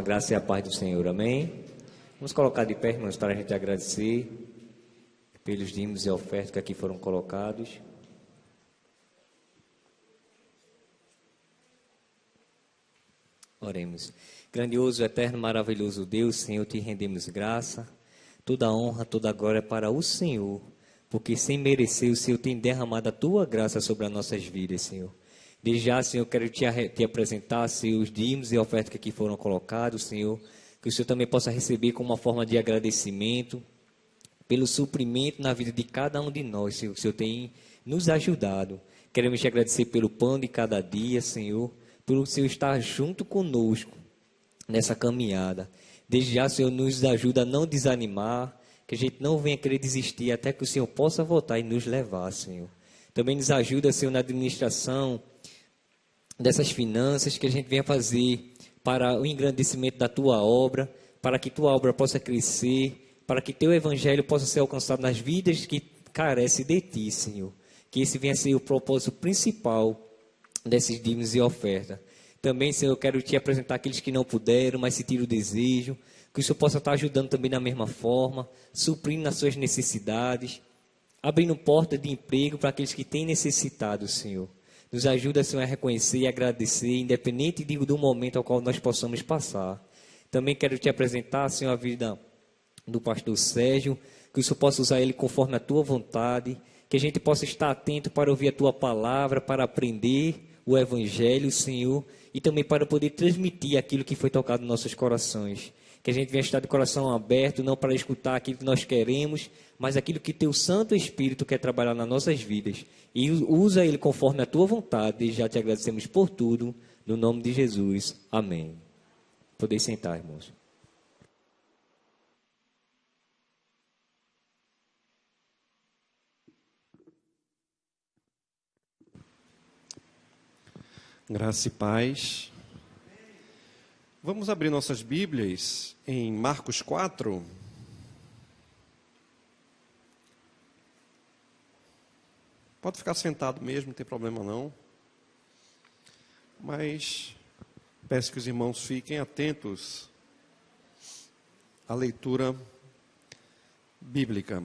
graça e a paz do Senhor, amém? Vamos colocar de pé, irmãos, para a gente agradecer pelos dízimos e ofertas que aqui foram colocados. Oremos. Grandioso, eterno, maravilhoso Deus, Senhor, te rendemos graça. Toda a honra, toda a glória para o Senhor, porque sem merecer o Senhor tem derramado a tua graça sobre as nossas vidas, Senhor. Desde já, Senhor, quero te apresentar, Senhor, os dízimos e ofertas que aqui foram colocados, Senhor, que o Senhor também possa receber como uma forma de agradecimento pelo suprimento na vida de cada um de nós, Senhor, que o Senhor tem nos ajudado. Queremos te agradecer pelo pão de cada dia, Senhor, pelo Senhor estar junto conosco nessa caminhada. Desde já, Senhor, nos ajuda a não desanimar, que a gente não venha querer desistir até que o Senhor possa voltar e nos levar, Senhor. Também nos ajuda, Senhor, na administração dessas finanças que a gente venha fazer para o engrandecimento da Tua obra, para que Tua obra possa crescer, para que Teu Evangelho possa ser alcançado nas vidas que carecem de Ti, Senhor. Que esse venha a ser o propósito principal desses dízimos e ofertas. Também, Senhor, eu quero Te apresentar aqueles que não puderam, mas sentiram o desejo, que o Senhor possa estar ajudando também da mesma forma, suprindo nas suas necessidades, abrindo porta de emprego para aqueles que têm necessitado, Senhor. Nos ajuda, Senhor, a reconhecer e agradecer, independente do momento ao qual nós possamos passar. Também quero Te apresentar, Senhor, a vida do pastor Sérgio, que o Senhor possa usar ele conforme a Tua vontade, que a gente possa estar atento para ouvir a Tua palavra, para aprender o Evangelho, Senhor, e também para poder transmitir aquilo que foi tocado nos nossos corações. Que a gente venha estar de coração aberto, não para escutar aquilo que nós queremos, mas aquilo que Teu Santo Espírito quer trabalhar nas nossas vidas. E usa ele conforme a Tua vontade. E já Te agradecemos por tudo, no nome de Jesus. Amém. Podem sentar, irmãos. Graça e paz. Vamos abrir nossas Bíblias em Marcos 4. Pode ficar sentado mesmo, não tem problema não. Mas peço que os irmãos fiquem atentos à leitura bíblica.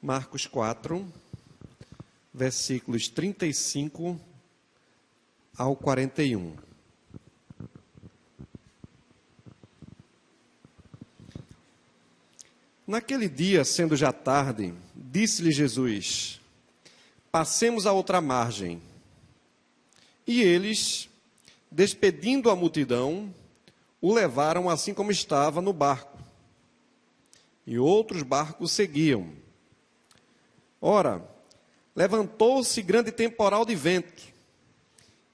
Marcos 4, versículos 35 ao 41. Naquele dia, sendo já tarde, disse-lhe Jesus: passemos à outra margem. E eles, despedindo a multidão, o levaram assim como estava no barco. E outros barcos seguiam. Ora, levantou-se grande temporal de vento,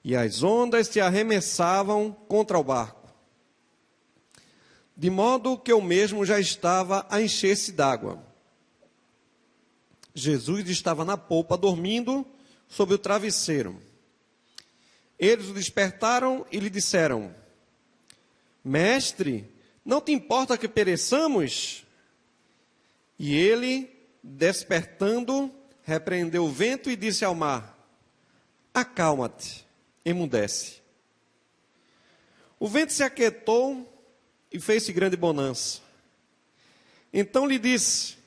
e as ondas se arremessavam contra o barco, de modo que o mesmo já estava a encher-se d'água. Jesus estava na polpa, dormindo sobre o travesseiro. Eles o despertaram e lhe disseram: Mestre, não te importa que pereçamos? E ele, despertando, repreendeu o vento e disse ao mar: acalma-te, emudece. O vento se aquietou e fez-se grande bonança. Então lhe disse: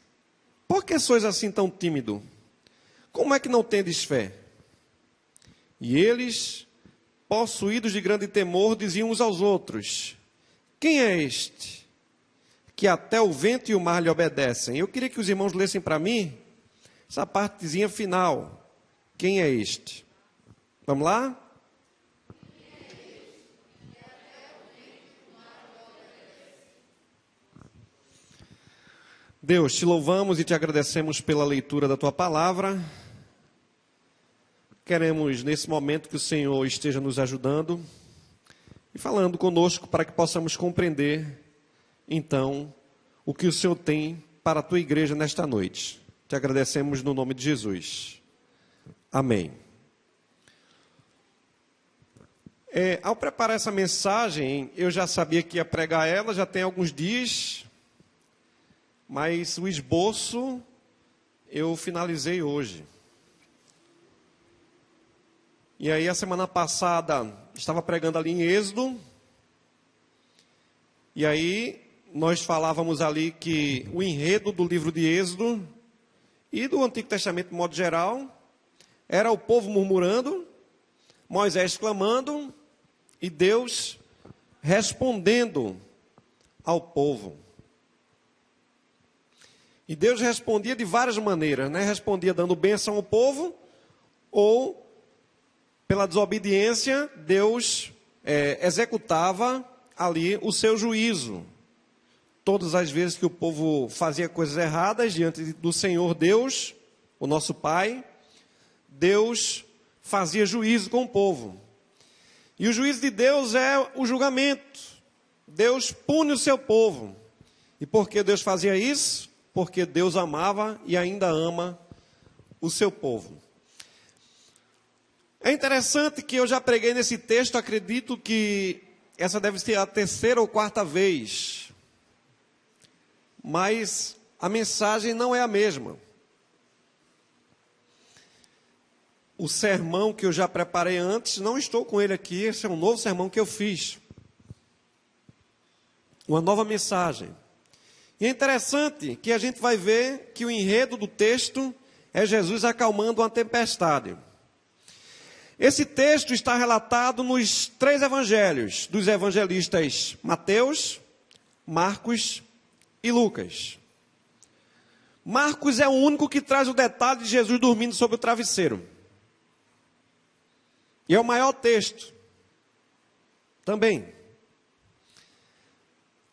por que sois assim tão tímido? Como é que não tendes fé? E eles, possuídos de grande temor, diziam uns aos outros: quem é este, que até o vento e o mar lhe obedecem? Eu queria que os irmãos lessem para mim essa partezinha final. Quem é este? Vamos lá? Deus, te louvamos e te agradecemos pela leitura da tua palavra. Queremos, nesse momento, que o Senhor esteja nos ajudando e falando conosco para que possamos compreender, então, o que o Senhor tem para a tua igreja nesta noite. Te agradecemos no nome de Jesus. Amém. Ao preparar essa mensagem, eu já sabia que ia pregar ela, já tem alguns dias. Mas o esboço eu finalizei hoje. E aí a semana passada estava pregando ali em Êxodo. E aí nós falávamos ali que o enredo do livro de Êxodo e do Antigo Testamento de modo geral era o povo murmurando, Moisés clamando e Deus respondendo ao povo. E Deus respondia de várias maneiras, né? Respondia dando bênção ao povo, ou pela desobediência, Deus executava ali o seu juízo. Todas as vezes que o povo fazia coisas erradas diante do Senhor Deus, o nosso Pai, Deus fazia juízo com o povo. E o juízo de Deus é o julgamento. Deus pune o seu povo. E por que Deus fazia isso? Porque Deus amava e ainda ama o seu povo. É interessante que eu já preguei nesse texto, acredito que essa deve ser a terceira ou quarta vez. Mas a mensagem não é a mesma. O sermão que eu já preparei antes, não estou com ele aqui, esse é um novo sermão que eu fiz. Uma nova mensagem. E é interessante que a gente vai ver que o enredo do texto é Jesus acalmando uma tempestade. Esse texto está relatado nos 3 evangelhos, dos evangelistas Mateus, Marcos e Lucas. Marcos é o único que traz o detalhe de Jesus dormindo sobre o travesseiro. E é o maior texto também.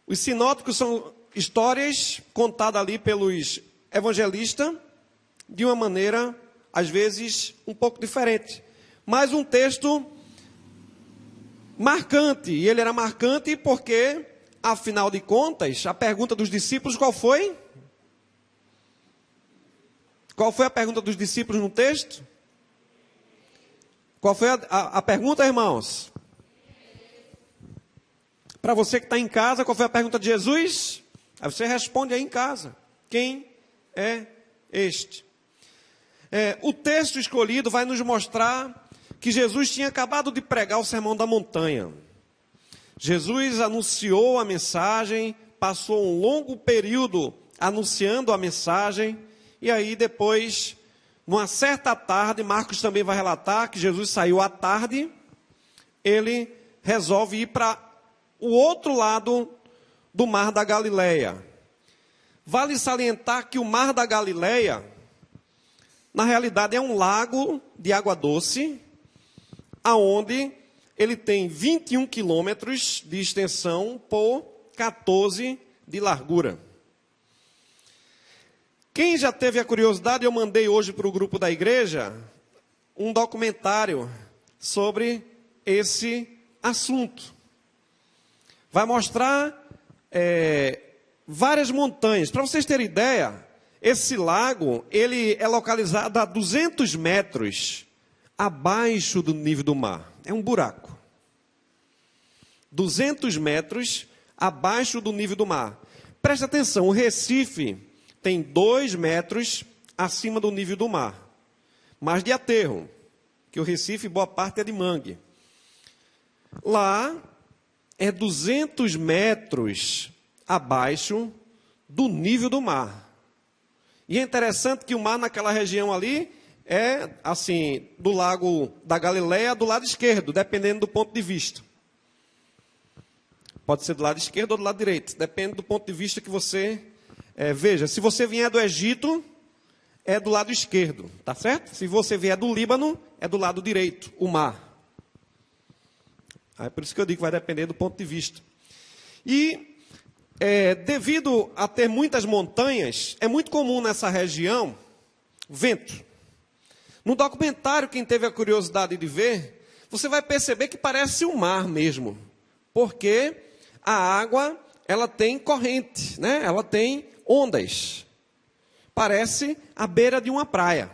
Os sinóticos são histórias contadas ali pelos evangelistas de uma maneira, às vezes, um pouco diferente. Mas um texto marcante. E ele era marcante porque, afinal de contas, a pergunta dos discípulos qual foi? Qual foi a pergunta dos discípulos no texto? Qual foi a pergunta, irmãos? Para você que está em casa, qual foi a pergunta de Jesus? Aí você responde aí em casa. Quem é este? O texto escolhido vai nos mostrar que Jesus tinha acabado de pregar o Sermão da Montanha. Jesus anunciou a mensagem, passou um longo período anunciando a mensagem, e aí depois, numa certa tarde, Marcos também vai relatar que Jesus saiu à tarde, ele resolve ir para o outro lado do Mar da Galileia. Vale salientar que o Mar da Galileia, na realidade, é um lago de água doce, aonde ele tem 21 quilômetros de extensão por 14 de largura. Quem já teve a curiosidade, eu mandei hoje para o grupo da igreja um documentário sobre esse assunto. Vai mostrar várias montanhas. Para vocês terem ideia, esse lago ele é localizado a 200 metros abaixo do nível do mar. É um buraco. 200 metros abaixo do nível do mar. Presta atenção, o Recife tem 2 metros acima do nível do mar. Mas de aterro, que o Recife, boa parte é de mangue. Lá é 200 metros abaixo do nível do mar. E é interessante que o mar naquela região ali é, assim, do lago da Galileia do lado esquerdo, dependendo do ponto de vista. Pode ser do lado esquerdo ou do lado direito, depende do ponto de vista que você veja. Se você vier do Egito, é do lado esquerdo, tá certo? Se você vier do Líbano, é do lado direito, o mar. É por isso que eu digo que vai depender do ponto de vista. E, devido a ter muitas montanhas, é muito comum nessa região vento. No documentário, quem teve a curiosidade de ver, você vai perceber que parece um mar mesmo. Porque a água, ela tem corrente, né? Ela tem ondas. Parece a beira de uma praia.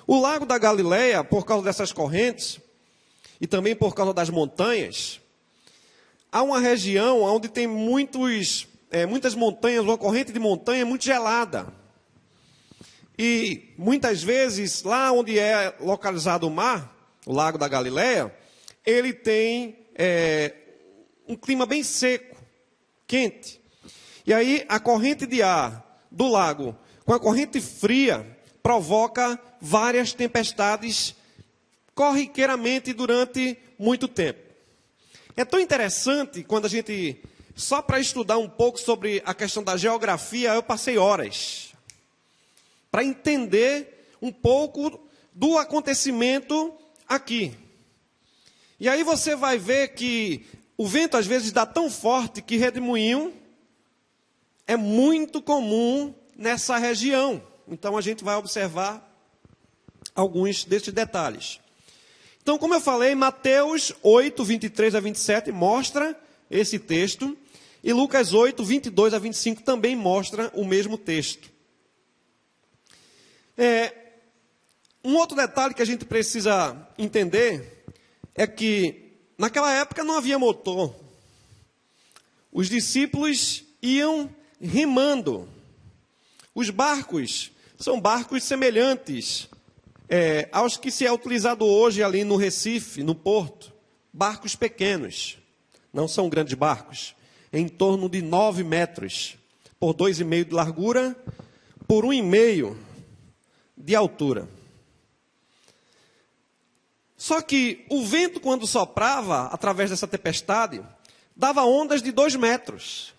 O lago da Galileia, por causa dessas correntes, e também por causa das montanhas, há uma região onde tem muitas montanhas, uma corrente de montanha muito gelada. E muitas vezes, lá onde é localizado o mar, o lago da Galileia, ele tem um clima bem seco, quente. E aí a corrente de ar do lago com a corrente fria provoca várias tempestades corriqueiramente durante muito tempo. É tão interessante quando a gente, só para estudar um pouco sobre a questão da geografia, eu passei horas para entender um pouco do acontecimento aqui. E aí você vai ver que o vento às vezes dá tão forte que redemoinho é muito comum nessa região. Então a gente vai observar alguns desses detalhes. Então, como eu falei, Mateus 8, 23 a 27 mostra esse texto, e Lucas 8, 22 a 25 também mostra o mesmo texto. Um outro detalhe que a gente precisa entender é que naquela época não havia motor. Os discípulos iam remando. Os barcos são barcos semelhantes aos que se é utilizado hoje ali no Recife, no Porto. Barcos pequenos, não são grandes barcos, em torno de 9 metros, por 2,5 de largura, por 1,5 de altura. Só que o vento, quando soprava através dessa tempestade, dava ondas de 2 metros.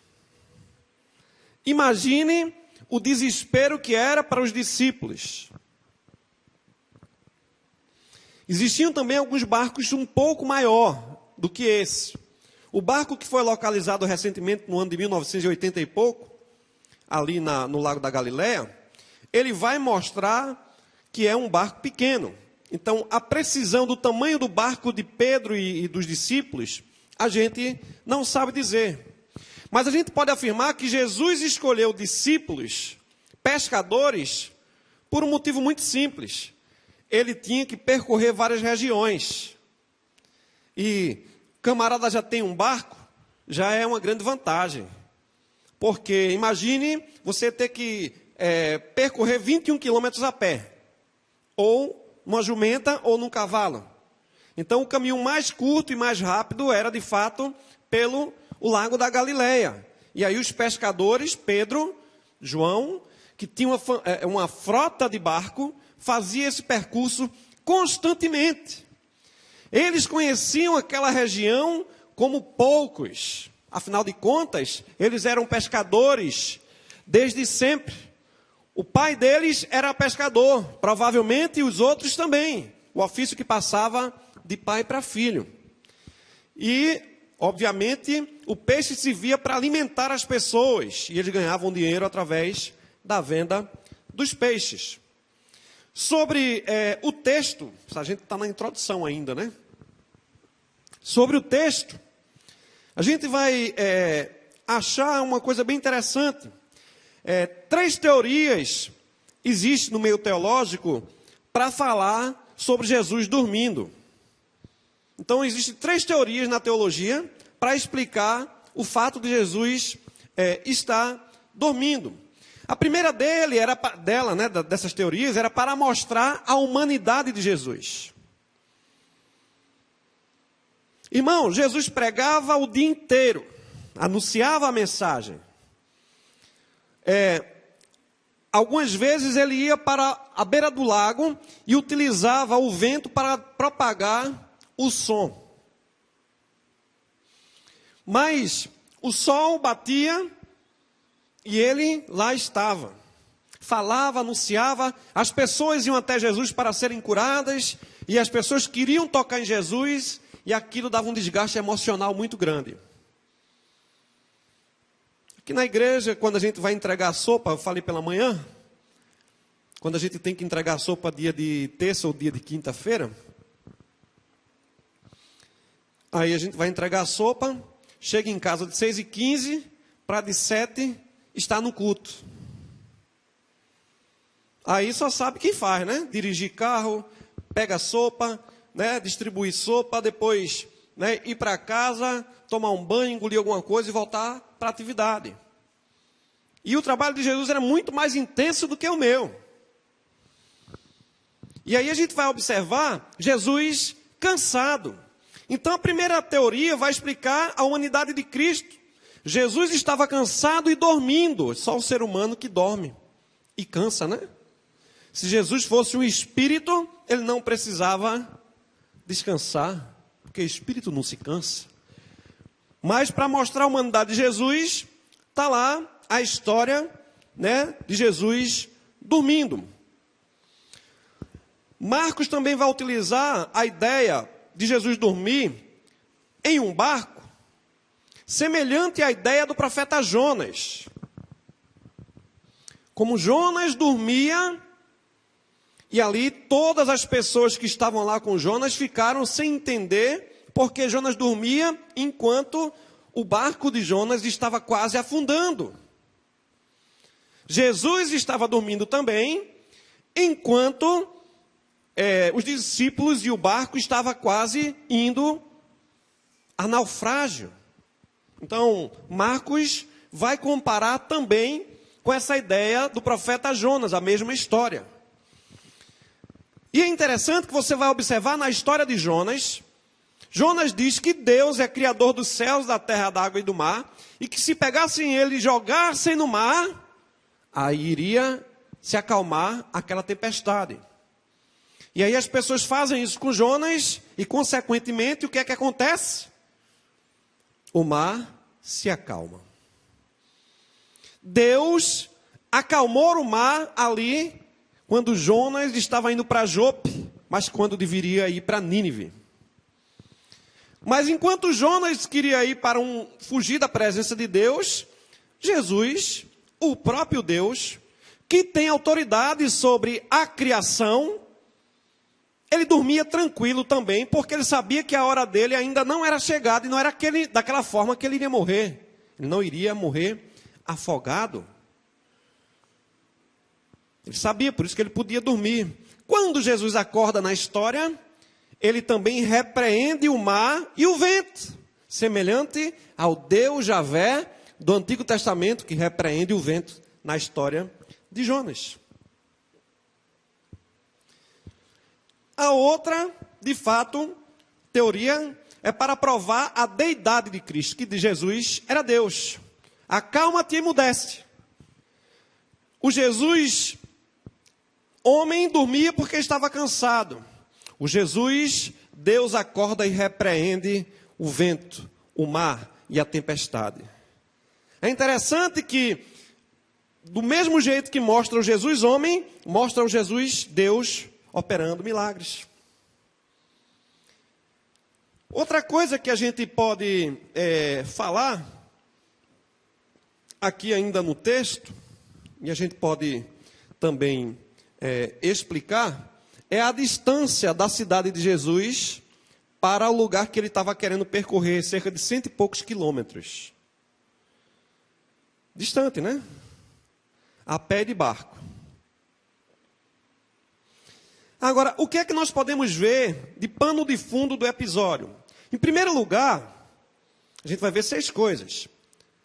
Imagine o desespero que era para os discípulos. Existiam também alguns barcos um pouco maior do que esse. O barco que foi localizado recentemente no ano de 1980 e pouco, ali no Lago da Galileia, ele vai mostrar que é um barco pequeno. Então, a precisão do tamanho do barco de Pedro e dos discípulos, a gente não sabe dizer. Mas a gente pode afirmar que Jesus escolheu discípulos, pescadores, por um motivo muito simples. Ele tinha que percorrer várias regiões. E camarada já tem um barco, já é uma grande vantagem. Porque imagine você ter que percorrer 21 quilômetros a pé. Ou numa jumenta ou num cavalo. Então o caminho mais curto e mais rápido era, de fato, pelo Lago da Galileia. E aí os pescadores, Pedro, João, que tinham uma frota de barco, fazia esse percurso constantemente. Eles conheciam aquela região como poucos. Afinal de contas, eles eram pescadores desde sempre. O pai deles era pescador, provavelmente os outros também. O ofício que passava de pai para filho. E, obviamente, o peixe servia para alimentar as pessoas. E eles ganhavam dinheiro através da venda dos peixes. Sobre o texto, a gente está na introdução ainda, né? Sobre o texto, a gente vai achar uma coisa bem interessante. 3 teorias existem no meio teológico para falar sobre Jesus dormindo. Então, existem 3 teorias na teologia para explicar o fato de Jesus estar dormindo. A primeira dessas teorias, era para mostrar a humanidade de Jesus. Irmão, Jesus pregava o dia inteiro, anunciava a mensagem. Algumas vezes ele ia para a beira do lago e utilizava o vento para propagar o som. Mas o sol batia e ele lá estava. Falava, anunciava, as pessoas iam até Jesus para serem curadas e as pessoas queriam tocar em Jesus e aquilo dava um desgaste emocional muito grande. Aqui na igreja, quando a gente vai entregar a sopa, eu falei pela manhã, quando a gente tem que entregar a sopa dia de terça ou dia de quinta-feira, aí a gente vai entregar a sopa, chega em casa de 6h15, para de 7 estar no culto. Aí só sabe quem faz, né? Dirigir carro, pega a sopa, né? Distribuir sopa, depois, né? Ir para casa, tomar um banho, engolir alguma coisa e voltar para a atividade. E o trabalho de Jesus era muito mais intenso do que o meu. E aí a gente vai observar Jesus cansado. Então a primeira teoria vai explicar a humanidade de Cristo. Jesus estava cansado e dormindo. Só o ser humano que dorme e cansa, né? Se Jesus fosse um espírito, ele não precisava descansar, porque espírito não se cansa. Mas para mostrar a humanidade de Jesus, está lá a história, né, de Jesus dormindo. Marcos também vai utilizar a ideia de Jesus dormir em um barco, semelhante à ideia do profeta Jonas. Como Jonas dormia, e ali todas as pessoas que estavam lá com Jonas ficaram sem entender, porque Jonas dormia enquanto o barco de Jonas estava quase afundando. Jesus estava dormindo também, enquanto os discípulos e o barco estavam quase indo a naufrágio. Então, Marcos vai comparar também com essa ideia do profeta Jonas, a mesma história. E é interessante que você vai observar na história de Jonas. Jonas diz que Deus é criador dos céus, da terra, da água e do mar, e que se pegassem ele e jogassem no mar, aí iria se acalmar aquela tempestade. E aí as pessoas fazem isso com Jonas, e consequentemente o que é que acontece? O mar se acalma. Deus acalmou o mar ali, quando Jonas estava indo para Jope, mas quando deveria ir para Nínive. Mas enquanto Jonas queria ir para fugir da presença de Deus, Jesus, o próprio Deus, que tem autoridade sobre a criação, ele dormia tranquilo também, porque ele sabia que a hora dele ainda não era chegada, e não era daquela forma que ele iria morrer. Ele não iria morrer afogado. Ele sabia, por isso que ele podia dormir. Quando Jesus acorda na história, ele também repreende o mar e o vento, semelhante ao Deus Javé do Antigo Testamento, que repreende o vento na história de Jonas. A outra, de fato, teoria é para provar a deidade de Cristo, que de Jesus era Deus. Acalma-te e emudece. O Jesus homem dormia porque estava cansado. O Jesus, Deus acorda e repreende o vento, o mar e a tempestade. É interessante que, do mesmo jeito que mostra o Jesus homem, mostra o Jesus Deus operando milagres. Outra coisa que a gente pode falar, aqui ainda no texto, e a gente pode também explicar, é a distância da cidade de Jesus para o lugar que ele estava querendo percorrer, cerca de 100 e poucos quilômetros. Distante, né? A pé de barco. Agora, o que é que nós podemos ver de pano de fundo do episódio? Em primeiro lugar, a gente vai ver 6 coisas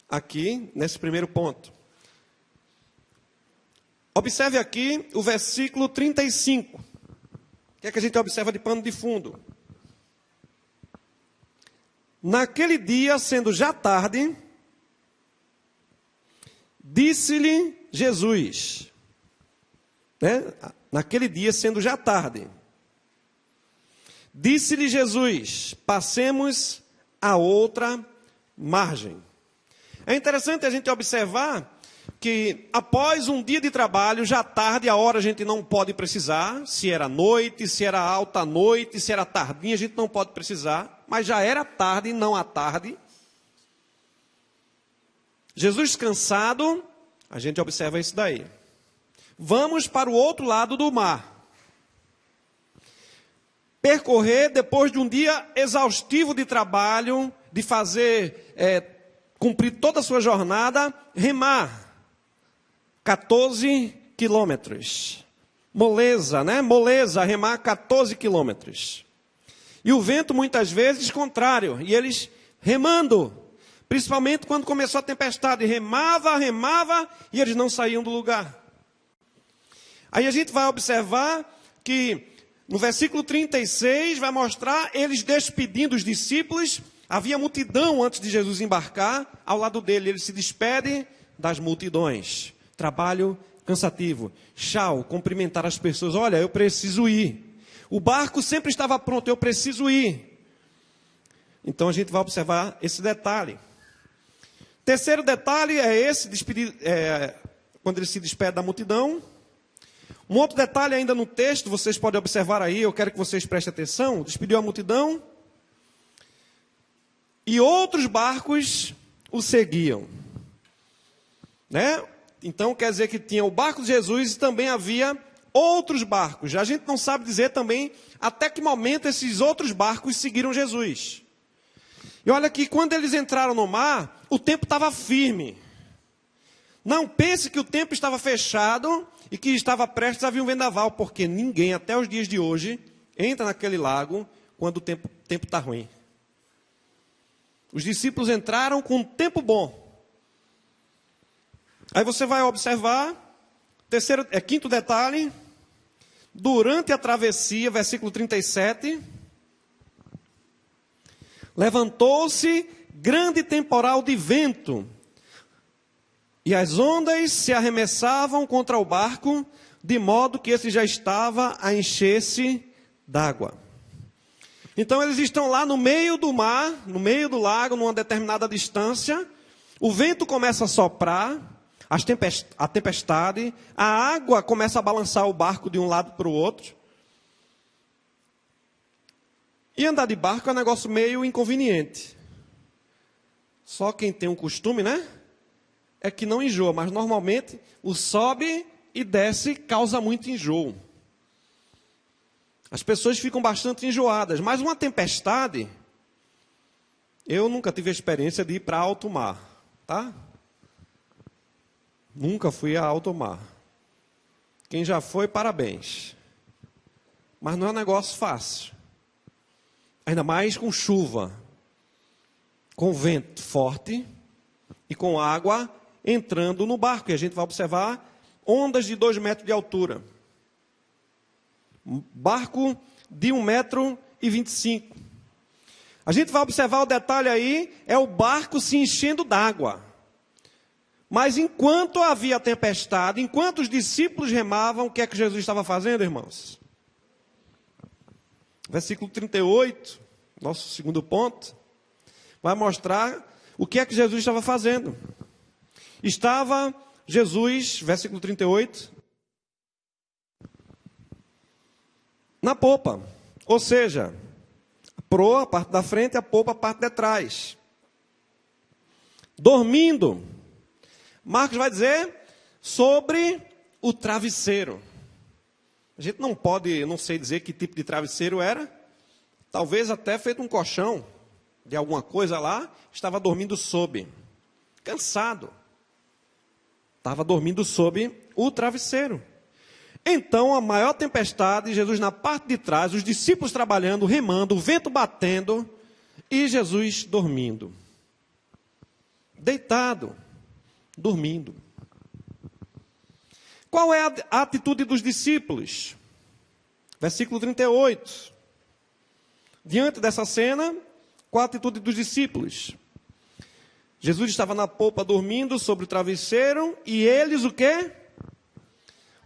aqui nesse primeiro ponto. Observe aqui o versículo 35. O que é que a gente observa de pano de fundo? Naquele dia, sendo já tarde, disse-lhe Jesus. Naquele dia, sendo já tarde, disse-lhe Jesus: passemos a outra margem. É interessante a gente observar que após um dia de trabalho, já tarde, a hora a gente não pode precisar, se era noite, se era alta noite, se era tardinha, a gente não pode precisar, mas já era tarde, não à tarde. Jesus cansado, a gente observa isso daí. Vamos para o outro lado do mar. Percorrer, depois de um dia exaustivo de trabalho, de fazer, cumprir toda a sua jornada, remar. 14 quilômetros. Moleza, né? Moleza, remar 14 quilômetros. E o vento, muitas vezes, contrário. E eles remando. Principalmente quando começou a tempestade. Remava, e eles não saíam do lugar. Aí a gente vai observar que No versículo 36 vai mostrar eles despedindo os discípulos. Havia multidão antes de Jesus embarcar. Ao lado dele, ele se despede das multidões. Trabalho cansativo. Tchau, cumprimentar as pessoas. Olha, eu preciso ir. O barco sempre estava pronto, eu preciso ir. Então a gente vai observar esse detalhe. Terceiro detalhe é esse, quando ele se despede da multidão. Um outro detalhe ainda no texto, vocês podem observar aí, eu quero que vocês prestem atenção. Despediu a multidão. E outros barcos o seguiam. Né? Então quer dizer que tinha o barco de Jesus e também havia outros barcos. A gente não sabe dizer também até que momento esses outros barcos seguiram Jesus. E olha que quando eles entraram no mar, o tempo estava firme. Não pense que o tempo estava fechado e que estava prestes a vir um vendaval, porque ninguém, até os dias de hoje, entra naquele lago quando o tempo está ruim. Os discípulos entraram com um tempo bom. Aí você vai observar, quinto detalhe, durante a travessia, versículo 37, levantou-se grande temporal de vento, e as ondas se arremessavam contra o barco, de modo que esse já estava a encher-se d'água. Então eles estão lá no meio do mar, no meio do lago, numa determinada distância, o vento começa a soprar, a tempestade, a água começa a balançar o barco de um lado para o outro. E andar de barco é um negócio meio inconveniente. Só quem tem um costume, né? É que não enjoa, mas normalmente o sobe e desce causa muito enjoo. As pessoas ficam bastante enjoadas, mas uma tempestade, eu nunca tive a experiência de ir para alto mar, tá? Nunca fui a alto mar. Quem já foi, parabéns. Mas não é um negócio fácil. Ainda mais com chuva, com vento forte e com água entrando no barco. E a gente vai observar ondas de 2 metros de altura. Barco de 1,25 m. A gente vai observar o detalhe aí, é o barco se enchendo d'água. Mas enquanto havia tempestade, enquanto os discípulos remavam, o que é que Jesus estava fazendo, irmãos? Versículo 38, nosso segundo ponto, vai mostrar o que é que Jesus estava fazendo. Estava Jesus, versículo 38, na popa, ou seja, a proa, a parte da frente, a popa, a parte de trás. Dormindo. Marcos vai dizer sobre o travesseiro. A gente não pode, não sei dizer que tipo de travesseiro era. Talvez até feito um colchão de alguma coisa lá, estava dormindo sob. Cansado. Estava dormindo sob o travesseiro. Então, a maior tempestade, Jesus na parte de trás, os discípulos trabalhando, remando, o vento batendo, e Jesus dormindo. Deitado, dormindo. Qual é a atitude dos discípulos? Versículo 38. Diante dessa cena, qual a atitude dos discípulos? Jesus estava na popa dormindo sobre o travesseiro, e eles o quê?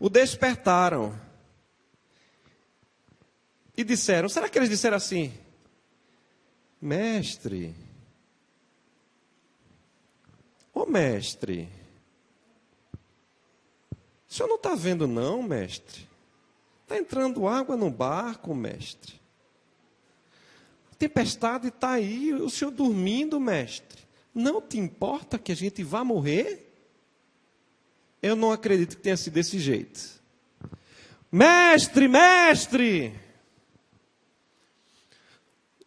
O despertaram. E disseram, será que eles disseram assim? Mestre, ô mestre, o senhor não está vendo não, mestre? Está entrando água no barco, mestre. A tempestade está aí, o senhor dormindo, mestre. Não te importa que a gente vá morrer? Eu não acredito que tenha sido desse jeito. Mestre, mestre!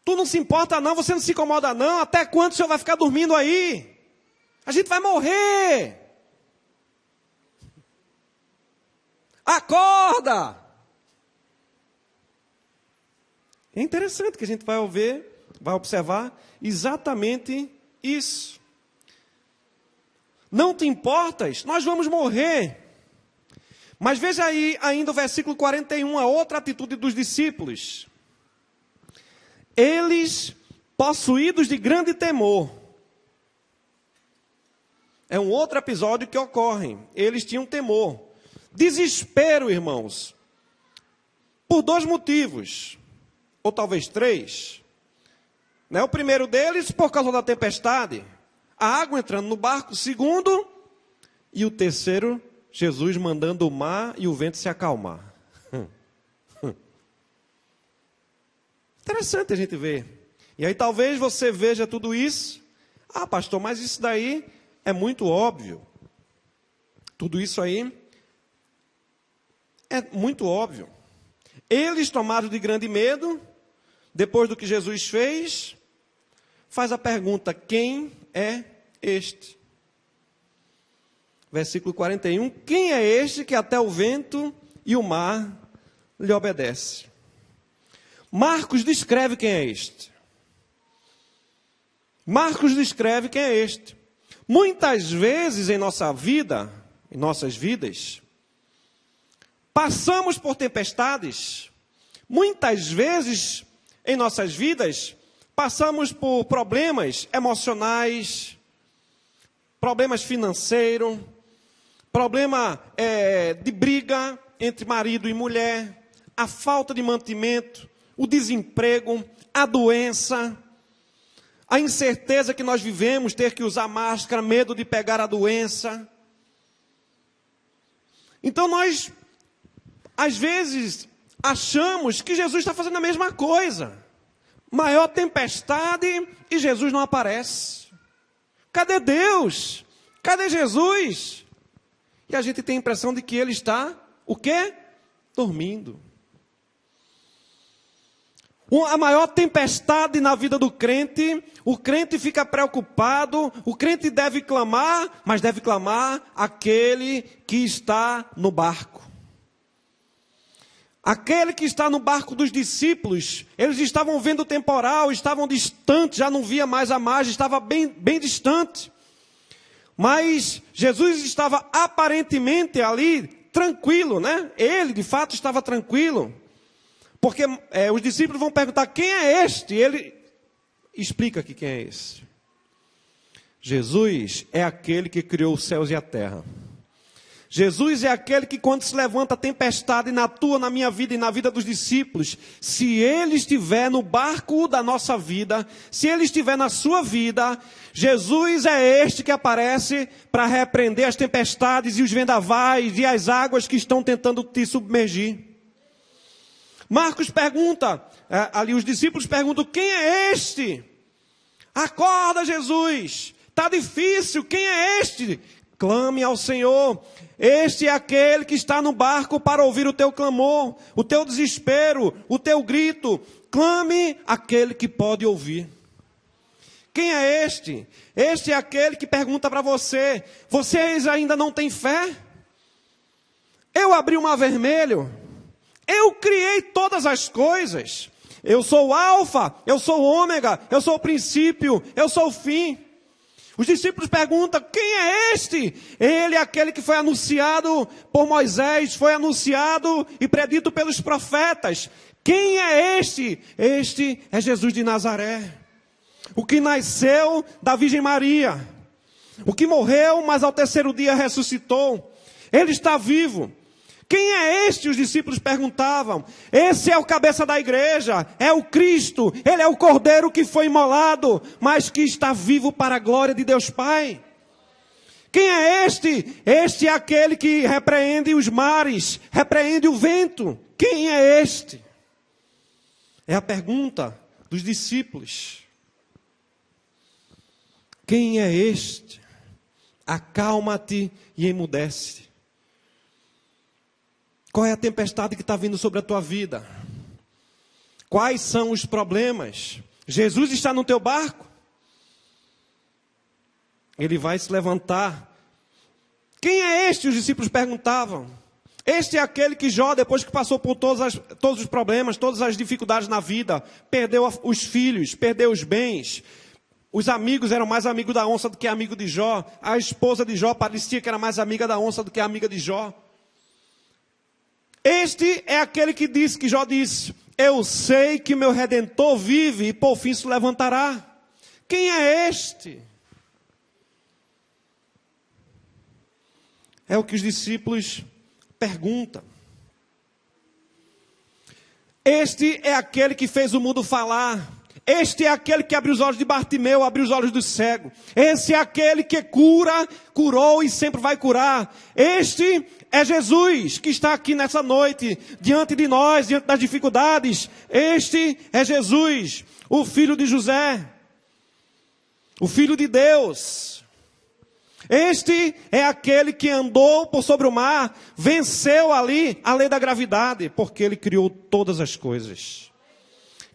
Tu não se importa não, você não se incomoda não? Até quando o senhor vai ficar dormindo aí? A gente vai morrer! Acorda! É interessante que a gente vai observar exatamente isso. Não te importas? Nós vamos morrer. Mas veja aí ainda o versículo 41, a outra atitude dos discípulos. Eles, possuídos de grande temor. É um outro episódio que ocorre. Eles tinham temor. Desespero, irmãos. Por 2 motivos. Ou talvez 3. Né? O primeiro deles, por causa da tempestade. A água entrando no barco. Segundo, e o terceiro, Jesus mandando o mar e o vento se acalmar. Interessante a gente ver. E aí talvez você veja tudo isso. Ah, pastor, mas isso daí é muito óbvio. Tudo isso aí é muito óbvio. Eles, tomados de grande medo, depois do que Jesus fez, faz a pergunta: quem é este? Versículo 41, quem é este que até o vento e o mar lhe obedece? Marcos descreve quem é este. Marcos descreve quem é este. Muitas vezes em nossa vida, em nossas vidas, passamos por tempestades. Muitas vezes em nossas vidas, passamos por problemas emocionais, problemas financeiros, problema de briga entre marido e mulher, a falta de mantimento, o desemprego, a doença, a incerteza que nós vivemos, ter que usar máscara, medo de pegar a doença. Então nós, às vezes, achamos que Jesus está fazendo a mesma coisa. Maior tempestade e Jesus não aparece. Cadê Deus? Cadê Jesus? E a gente tem a impressão de que ele está, o quê? Dormindo. A maior tempestade na vida do crente, o crente fica preocupado, o crente deve clamar, mas deve clamar aquele que está no barco. Aquele que está no barco dos discípulos, eles estavam vendo o temporal, estavam distantes, já não via mais a margem, estava bem distante. Mas Jesus estava aparentemente ali, tranquilo, né? Ele, de fato, estava tranquilo. Porque os discípulos vão perguntar, quem é este? E ele explica aqui quem é esse. Jesus é aquele que criou os céus e a terra. Jesus é aquele que quando se levanta a tempestade na tua, na minha vida e na vida dos discípulos, se ele estiver no barco da nossa vida, se ele estiver na sua vida, Jesus é este que aparece para repreender as tempestades e os vendavais e as águas que estão tentando te submergir. Marcos pergunta, ali os discípulos perguntam, quem é este? Acorda, Jesus, está difícil, quem é este? Clame ao Senhor. Este é aquele que está no barco para ouvir o teu clamor, o teu desespero, o teu grito. Clame aquele que pode ouvir. Quem é este? Este é aquele que pergunta para você, vocês ainda não têm fé? Eu abri o mar vermelho. Eu criei todas as coisas. Eu sou o alfa, eu sou o ômega, eu sou o princípio, eu sou o fim. Os discípulos perguntam, quem é este? Ele é aquele que foi anunciado por Moisés, foi anunciado e predito pelos profetas. Quem é este? Este é Jesus de Nazaré. O que nasceu da Virgem Maria. O que morreu, mas ao terceiro dia ressuscitou. Ele está vivo. Quem é este? Os discípulos perguntavam. Esse é o cabeça da igreja, é o Cristo, ele é o Cordeiro que foi imolado, mas que está vivo para a glória de Deus Pai. Quem é este? Este é aquele que repreende os mares, repreende o vento. Quem é este? É a pergunta dos discípulos. Quem é este? Acalma-te e emudece. Qual é a tempestade que está vindo sobre a tua vida? Quais são os problemas? Jesus está no teu barco? Ele vai se levantar. Quem é este? Os discípulos perguntavam. Este é aquele que Jó, depois que passou por todos os problemas, todas as dificuldades na vida, perdeu os filhos, perdeu os bens. Os amigos eram mais amigos da onça do que amigo de Jó. A esposa de Jó parecia que era mais amiga da onça do que amiga de Jó. Este é aquele que disse, que Jó disse: eu sei que meu Redentor vive e por fim se levantará. Quem é este? É o que os discípulos perguntam. Este é aquele que fez o mudo falar. Este é aquele que abriu os olhos de Bartimeu, abriu os olhos do cego. Esse é aquele que cura, curou e sempre vai curar. Este é Jesus, que está aqui nessa noite, diante de nós, diante das dificuldades. Este é Jesus, o filho de José, o filho de Deus. Este é aquele que andou por sobre o mar, venceu ali a lei da gravidade, porque ele criou todas as coisas.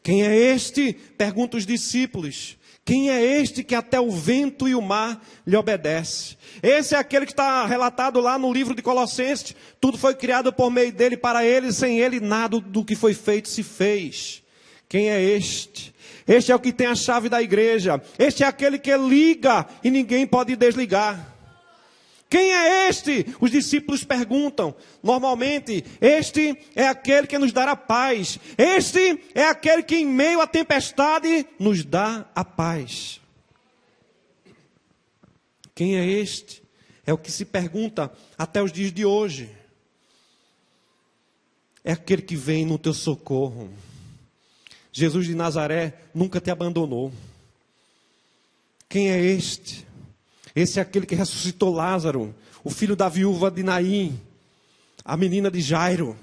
Quem é este? Perguntam os discípulos. Quem é este que até o vento e o mar lhe obedece? Esse é aquele que está relatado lá no livro de Colossenses. Tudo foi criado por meio dele, para ele, sem ele nada do que foi feito se fez. Quem é este? Este é o que tem a chave da igreja. Este é aquele que liga e ninguém pode desligar. Quem é este? Os discípulos perguntam. Normalmente, este é aquele que nos dará paz. Este é aquele que em meio à tempestade nos dá a paz. Quem é este? É o que se pergunta até os dias de hoje. É aquele que vem no teu socorro. Jesus de Nazaré nunca te abandonou. Quem é este? Esse é aquele que ressuscitou Lázaro, o filho da viúva de Naim, a menina de Jairo.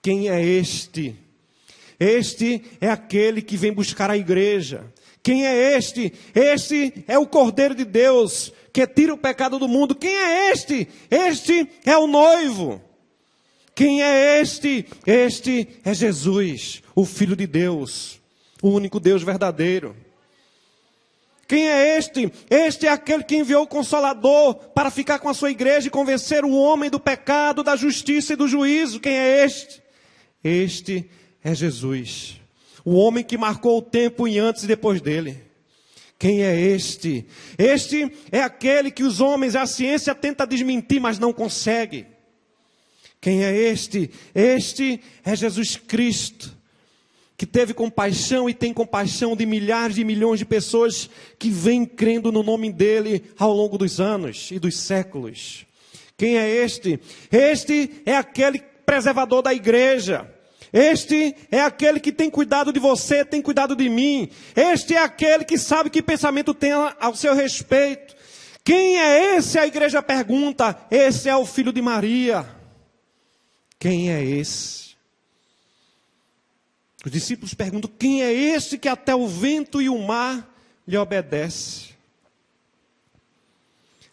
Quem é este? Este é aquele que vem buscar a igreja. Quem é este? Este é o Cordeiro de Deus, que tira o pecado do mundo. Quem é este? Este é o noivo. Quem é este? Este é Jesus, o Filho de Deus, o único Deus verdadeiro. Quem é este? Este é aquele que enviou o Consolador para ficar com a sua igreja e convencer o homem do pecado, da justiça e do juízo. Quem é este? Este é Jesus, o homem que marcou o tempo em antes e depois dele. Quem é este? Este é aquele que os homens e a ciência tentam desmentir, mas não consegue. Quem é este? Este é Jesus Cristo, que teve compaixão e tem compaixão de milhares de milhões de pessoas que vêm crendo no nome dele ao longo dos anos e dos séculos. Quem é este? Este é aquele preservador da igreja. Este é aquele que tem cuidado de você, tem cuidado de mim. Este é aquele que sabe que pensamento tem ao seu respeito. Quem é esse? A igreja pergunta. Esse é o filho de Maria. Quem é esse? Os discípulos perguntam: quem é esse que até o vento e o mar lhe obedece?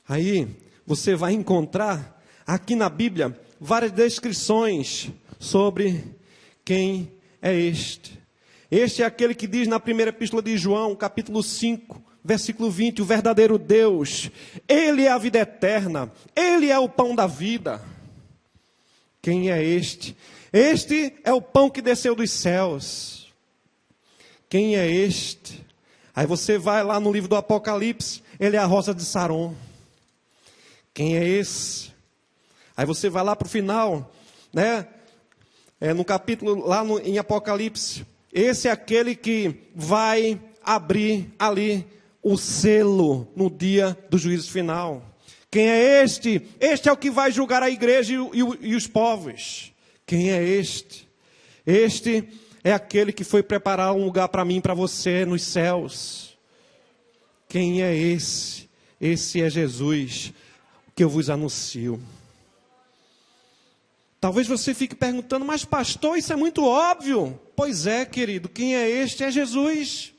Aí você vai encontrar aqui na Bíblia várias descrições sobre quem é este. Este é aquele que diz na primeira epístola de João, capítulo 5, versículo 20, o verdadeiro Deus. Ele é a vida eterna, ele é o pão da vida. Quem é este? Este é o pão que desceu dos céus. Quem é este? Aí você vai lá no livro do Apocalipse, ele é a rosa de Saron. Quem é esse? Aí você vai lá para o final, né? No capítulo, lá em Apocalipse, esse é aquele que vai abrir ali o selo no dia do juízo final. Quem é este? Este é o que vai julgar a igreja e os povos. Quem é este? Este é aquele que foi preparar um lugar para mim e para você nos céus. Quem é esse? Esse é Jesus, que eu vos anuncio. Talvez você fique perguntando: mas pastor, isso é muito óbvio. Pois é, querido, quem é este? É Jesus,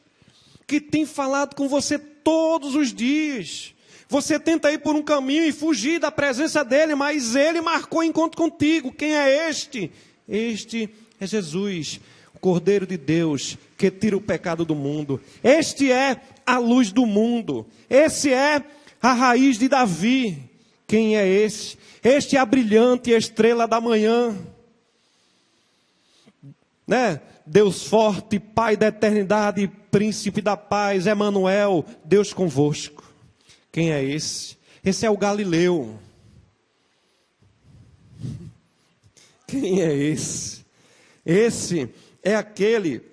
que tem falado com você todos os dias. Você tenta ir por um caminho e fugir da presença dele, mas ele marcou encontro contigo. Quem é este? Este é Jesus, o Cordeiro de Deus, que tira o pecado do mundo. Este é a luz do mundo. Esse é a raiz de Davi. Quem é esse? Este é a brilhante estrela da manhã. Né? Deus forte, Pai da eternidade, Príncipe da paz, Emanuel, Deus convosco. Quem é esse? Esse é o Galileu. Quem é esse? Esse é aquele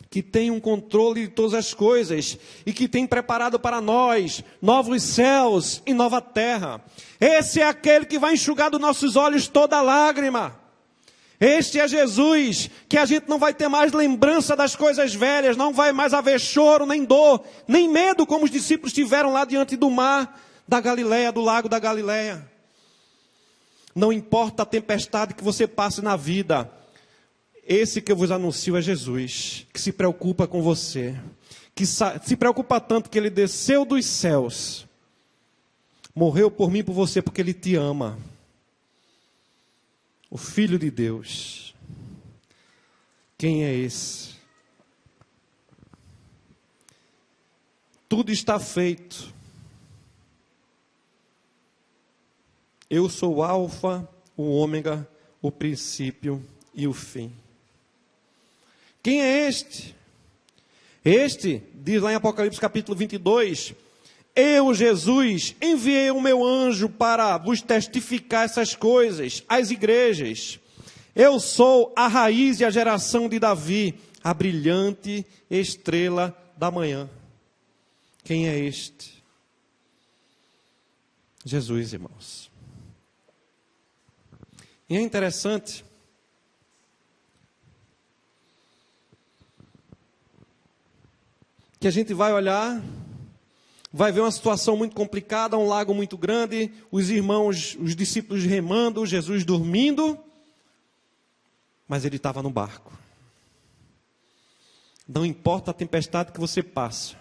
que tem um controle de todas as coisas e que tem preparado para nós novos céus e nova terra. Esse é aquele que vai enxugar dos nossos olhos toda lágrima. Este é Jesus, que a gente não vai ter mais lembrança das coisas velhas, não vai mais haver choro, nem dor, nem medo, como os discípulos tiveram lá diante do mar da Galileia, do lago da Galileia. Não importa a tempestade que você passe na vida, esse que eu vos anuncio é Jesus, que se preocupa com você, que se preocupa tanto que ele desceu dos céus, morreu por mim e por você, porque ele te ama. O Filho de Deus. Quem é esse? Tudo está feito. Eu sou o Alfa, o Ômega, o princípio e o fim. Quem é este? Este, diz lá em Apocalipse capítulo 22, eu, Jesus, enviei o meu anjo para vos testificar essas coisas, às igrejas. Eu sou a raiz e a geração de Davi, a brilhante estrela da manhã. Quem é este? Jesus, irmãos. E é interessante que a gente vai olhar, vai ver uma situação muito complicada, um lago muito grande, os irmãos, os discípulos remando, Jesus dormindo, mas ele estava no barco. Não importa a tempestade que você passa,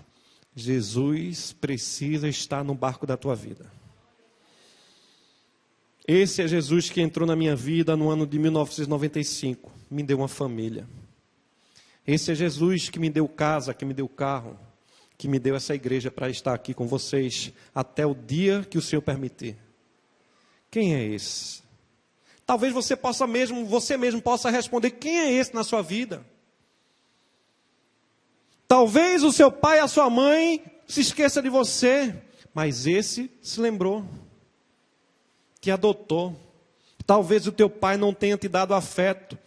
Jesus precisa estar no barco da tua vida. Esse é Jesus que entrou na minha vida no ano de 1995, me deu uma família. Esse é Jesus que me deu casa, que me deu carro, que me deu essa igreja para estar aqui com vocês até o dia que o Senhor permitir. Quem é esse? Talvez você mesmo possa responder, quem é esse na sua vida? Talvez o seu pai, a sua mãe se esqueça de você, mas esse se lembrou, que adotou. Talvez o teu pai não tenha te dado afeto.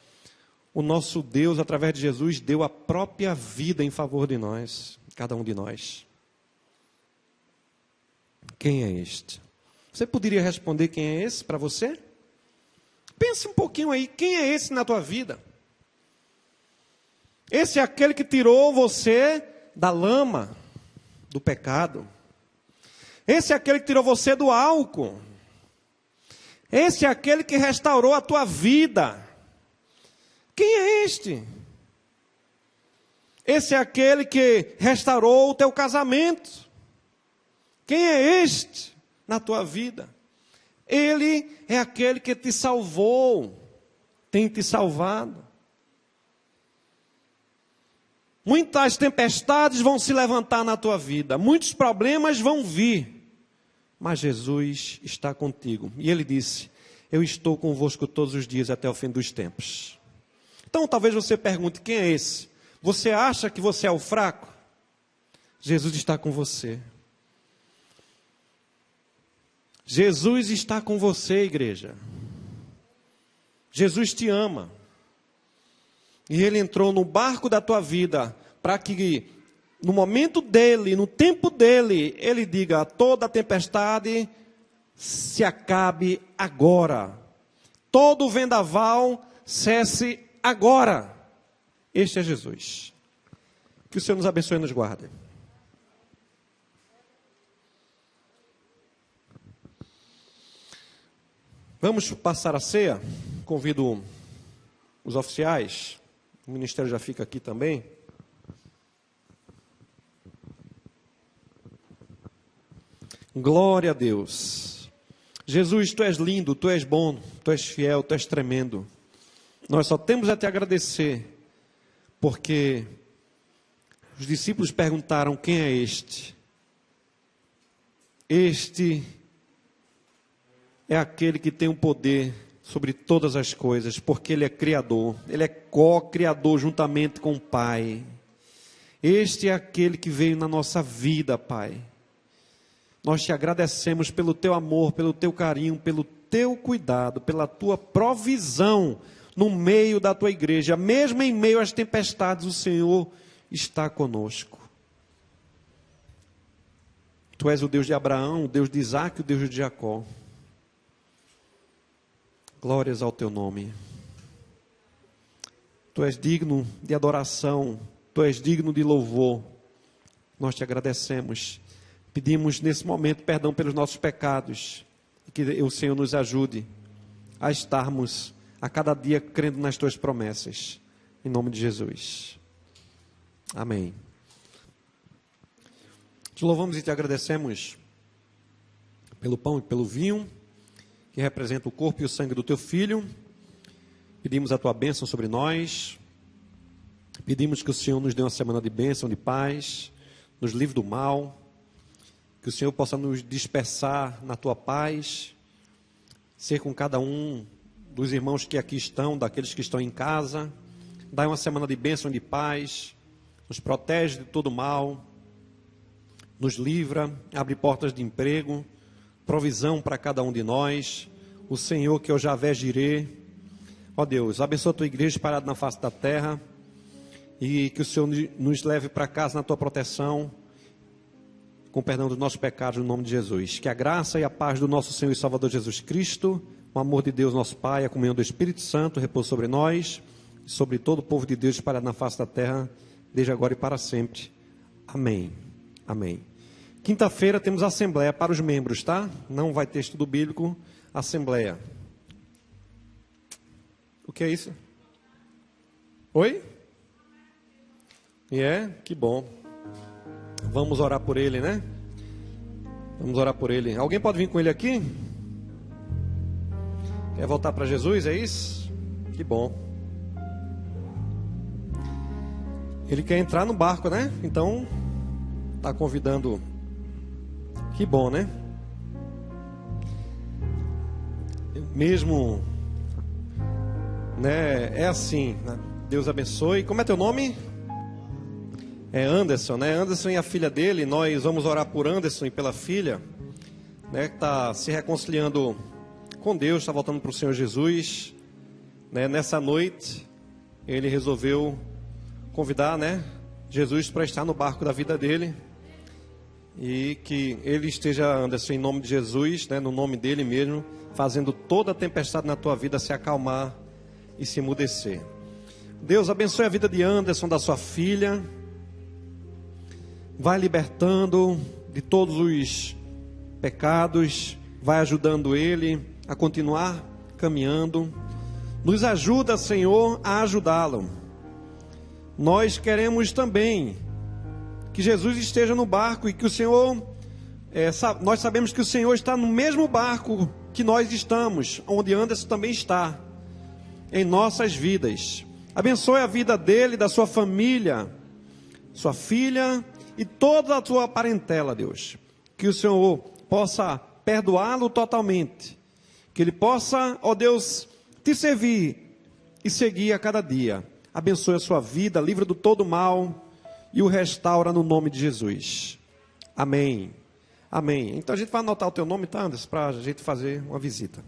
O nosso Deus, através de Jesus, deu a própria vida em favor de nós, cada um de nós. Quem é este? Você poderia responder quem é esse para você? Pense um pouquinho aí, quem é esse na tua vida? Esse é aquele que tirou você da lama, do pecado. Esse é aquele que tirou você do álcool. Esse é aquele que restaurou a tua vida. Quem é este? Esse é aquele que restaurou o teu casamento. Quem é este na tua vida? Ele é aquele que te salvou, tem te salvado. Muitas tempestades vão se levantar na tua vida, muitos problemas vão vir, mas Jesus está contigo. E ele disse, eu estou convosco todos os dias até o fim dos tempos. Então talvez você pergunte, quem é esse? Você acha que você é o fraco? Jesus está com você. Jesus está com você, igreja. Jesus te ama. E Ele entrou no barco da tua vida para que no momento dele, no tempo dele, Ele diga, toda a tempestade se acabe agora. Todo vendaval cesse agora. Este é Jesus. Que o Senhor nos abençoe e nos guarde. Vamos passar a ceia. Convido os oficiais. O ministério já fica aqui também. Glória a Deus. Jesus, Tu és lindo, Tu és bom, Tu és fiel, Tu és tremendo. Nós só temos a Te agradecer, porque os discípulos perguntaram, quem é este? Este é aquele que tem o poder sobre todas as coisas, porque Ele é Criador, Ele é co-criador juntamente com o Pai. Este é aquele que veio na nossa vida, Pai. nós te agradecemos pelo teu amor, pelo teu carinho, pelo teu cuidado, pela tua provisão no meio da tua igreja. Mesmo em meio às tempestades, o Senhor está conosco. Tu és o Deus de Abraão, o Deus de Isaac, o Deus de Jacó. Glórias ao teu nome. Tu és digno de adoração, tu és digno de louvor. Nós te agradecemos. Pedimos nesse momento perdão pelos nossos pecados. E que o Senhor nos ajude a estarmos a cada dia crendo nas tuas promessas. Em nome de Jesus. Amém. Te louvamos e te agradecemos pelo pão e pelo vinho, que representa o corpo e o sangue do teu Filho. Pedimos a tua bênção sobre nós. Pedimos que o Senhor nos dê uma semana de bênção, de paz, nos livre do mal. Que o Senhor possa nos dispersar na tua paz, ser com cada um dos irmãos que aqui estão, daqueles que estão em casa. Dá uma semana de bênção, de paz, nos protege de todo mal, nos livra, abre portas de emprego, provisão para cada um de nós. O Senhor, que é o Javé Jirê. Ó Deus, abençoa a tua igreja parada na face da terra, e que o Senhor nos leve para casa na tua proteção, com perdão dos nossos pecados, no nome de Jesus. Que a graça e a paz do nosso Senhor e Salvador Jesus Cristo, o amor de Deus nosso Pai, a comunhão do Espírito Santo repouse sobre nós e sobre todo o povo de Deus espalhado na face da terra, desde agora e para sempre. Amém. Amém. Quinta-feira temos assembleia para os membros, tá? Não vai ter estudo bíblico, assembleia. O que é isso? Oi? Que bom. Vamos orar por ele, né? Vamos orar por ele. Alguém pode vir com ele aqui? Quer voltar para Jesus, é isso? Que bom. Ele quer entrar no barco, né? Então, está convidando. Que bom, né? Mesmo, né? É assim, né? Deus abençoe. Como é teu nome? É Anderson, né? Anderson e a filha dele. Nós vamos orar por Anderson e pela filha, né? Que está se reconciliando com Deus, está voltando para o Senhor Jesus, né? Nessa noite, ele resolveu convidar, né, Jesus para estar no barco da vida dele. E que ele esteja, Anderson, em nome de Jesus, né, no nome dele mesmo, fazendo toda a tempestade na tua vida se acalmar e se emudecer. Deus abençoe a vida de Anderson, da sua filha. Vai libertando de todos os pecados, vai ajudando ele a continuar caminhando. Nos ajuda, Senhor, a ajudá-lo. Nós queremos também que Jesus esteja no barco e que o Senhor, nós sabemos que o Senhor está no mesmo barco que nós estamos, onde Anderson também está, em nossas vidas. Abençoe a vida dele, da sua família, sua filha e toda a tua parentela, Deus. Que o Senhor possa perdoá-lo totalmente. Que ele possa, ó Deus, te servir e seguir a cada dia. Abençoe a sua vida, livra do todo mal e o restaura no nome de Jesus. Amém. Amém. Então a gente vai anotar o teu nome, tá, Anderson, para a gente fazer uma visita.